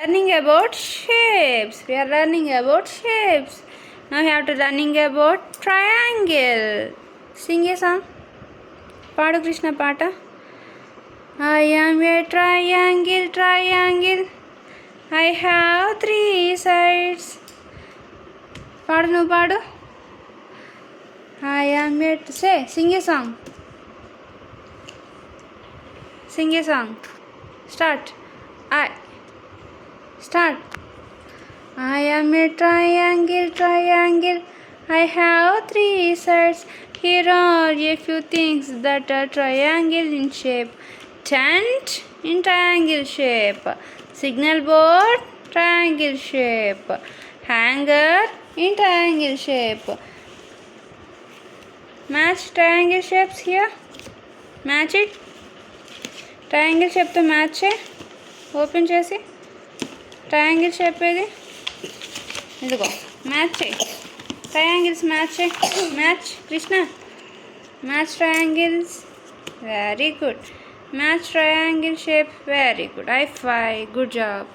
learning about shapes. We are learning about shapes. Now we have to learning about triangle. Sing a song. Padu Krishna Pata. I am a triangle, triangle. I have three sides. Padu no padu. I am a sing a song. Sing a song. Start. Start. I am a triangle, triangle. I have three sides. Here are a few things that are triangle in shape. Tent in triangle shape. Signal board, triangle shape. Hanger in triangle shape. Match triangle shapes here. Match it. Triangle షేప్తో match చేయి. Open చేసి triangle shape ఏది ఇదిగో match చేయి. Triangles match చేయి. Match Krishna match triangles. Very good. Match triangle shape. Very good. I5. Good job.